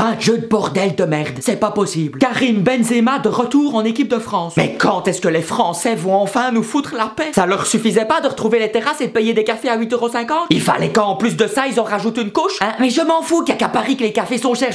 Un jeu de bordel de merde, c'est pas possible. Karim Benzema de retour en équipe de France. Mais quand est-ce que les Français vont enfin nous foutre la paix? Ça leur suffisait pas de retrouver les terrasses et de payer des cafés à 8,50 €? Il fallait qu'en plus de ça, ils en rajoutent une couche? Hein? Mais je m'en fous qu'il y a qu'à Paris que les cafés sont chers.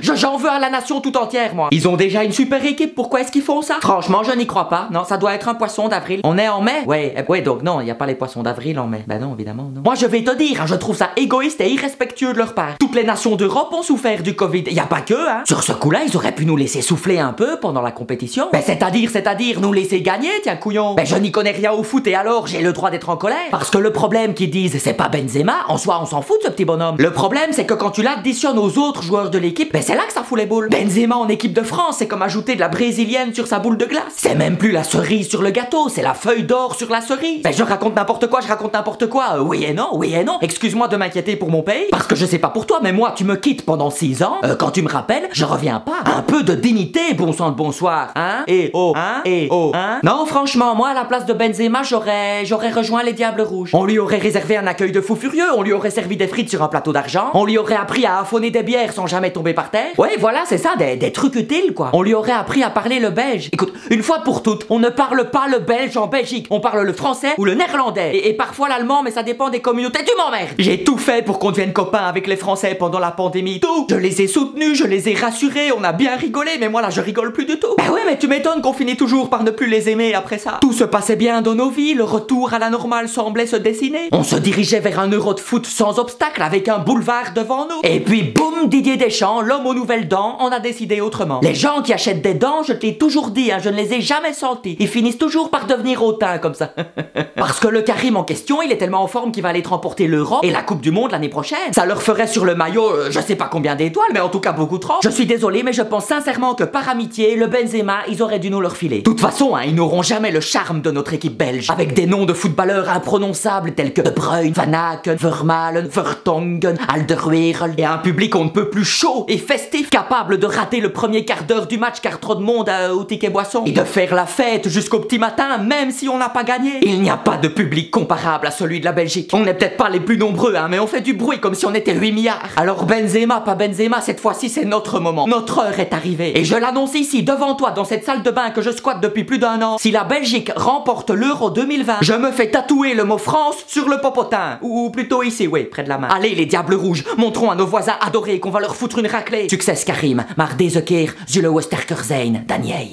J'en veux à la nation tout entière, moi. Ils ont déjà une super équipe, pourquoi est-ce qu'ils font ça? Franchement, je n'y crois pas. Non, ça doit être un poisson d'avril. On est en mai? Ouais, donc non, il n'y a pas les poissons d'avril en mai. Bah non, évidemment, non. Moi, je vais te dire, hein, je trouve ça égoïste et irrespectueux de leur part. Toutes les nations d'Europe ont souffert du Covid. Y a pas que, hein. Sur ce coup-là, ils auraient pu nous laisser souffler un peu pendant la compétition. Ben, c'est-à-dire nous laisser gagner, tiens, couillon. Ben, je n'y connais rien au foot et alors, j'ai le droit d'être en colère. Parce que le problème qu'ils disent, c'est pas Benzema, en soi, on s'en fout de ce petit bonhomme. Le problème, c'est que quand tu l'additionnes aux autres joueurs de l'équipe, ben, c'est là que ça fout les boules. Benzema en équipe de France, c'est comme ajouter de la brésilienne sur sa boule de glace. C'est même plus la cerise sur le gâteau, c'est la feuille d'or sur la cerise. Ben, je raconte n'importe quoi. Oui et non. Excuse-moi de m'inquiéter pour mon pays, parce que je sais pas pour toi, mais moi, tu me quittes pendant 6 ans. Quand tu me rappelles, je reviens pas. Un peu de dignité, bon sang de bonsoir. Hein? Non, franchement, moi, à la place de Benzema, j'aurais rejoint les Diables Rouges. On lui aurait réservé un accueil de fou furieux, on lui aurait servi des frites sur un plateau d'argent, on lui aurait appris à affonner des bières sans jamais tomber par terre. Ouais, voilà, c'est ça, des trucs utiles, quoi. On lui aurait appris à parler le belge. Écoute, une fois pour toutes, on ne parle pas le belge en Belgique, on parle le français ou le néerlandais, et parfois l'allemand, mais ça dépend des communautés. Tu m'emmerdes! J'ai tout fait pour qu'on devienne copains avec les Français pendant la pandémie. Tout! Je les ai soutenus, je les ai rassurés, on a bien rigolé, mais moi là, je rigole plus du tout. Bah ouais, mais tu m'étonnes qu'on finit toujours par ne plus les aimer après ça. Tout se passait bien dans nos vies, le retour à la normale semblait se dessiner. On se dirigeait vers un Euro de foot sans obstacle, avec un boulevard devant nous. Et puis boum, Didier Deschamps, l'homme aux nouvelles dents, on a décidé autrement. Les gens qui achètent des dents, je te l'ai toujours dit, hein, je ne les ai jamais sentis. Ils finissent toujours par devenir hautains comme ça. Parce que le Karim en question, il est tellement en forme qu'il va aller remporter l'Euro et la Coupe du Monde l'année prochaine. Ça leur ferait sur le maillot, je sais pas combien d'étoiles, mais en tout cas beaucoup trop. Je suis désolé, mais je pense sincèrement que par amitié, le Benzema, ils auraient dû nous leur filer. De toute façon, hein, ils n'auront jamais le charme de notre équipe belge, avec des noms de footballeurs imprononçables tels que De Bruyne, Van Aken, Vermaelen, Vertonghen, Alderweireld, et un public on ne peut plus chaud et festif, capable de rater le premier quart d'heure du match car trop de monde au ticket boisson, et de faire la fête jusqu'au petit matin, même si on n'a pas gagné. Il n'y a pas de public comparable à celui de la Belgique. On n'est peut-être pas les plus nombreux, hein, mais on fait du bruit comme si on était 8 milliards. Alors Benzema, pas Benzema, cette fois-ci c'est notre moment. Notre heure est arrivée. Et je l'annonce ici, devant toi, dans cette salle de bain que je squatte depuis plus d'1 an. Si la Belgique remporte l'Euro 2020, je me fais tatouer le mot France sur le popotin. Ou plutôt ici, oui, près de la main. Allez les Diables Rouges, montrons à nos voisins adorés qu'on va leur foutre une raclée. Succès Karim, maar deze keer zullen we sterker zijn dan jij.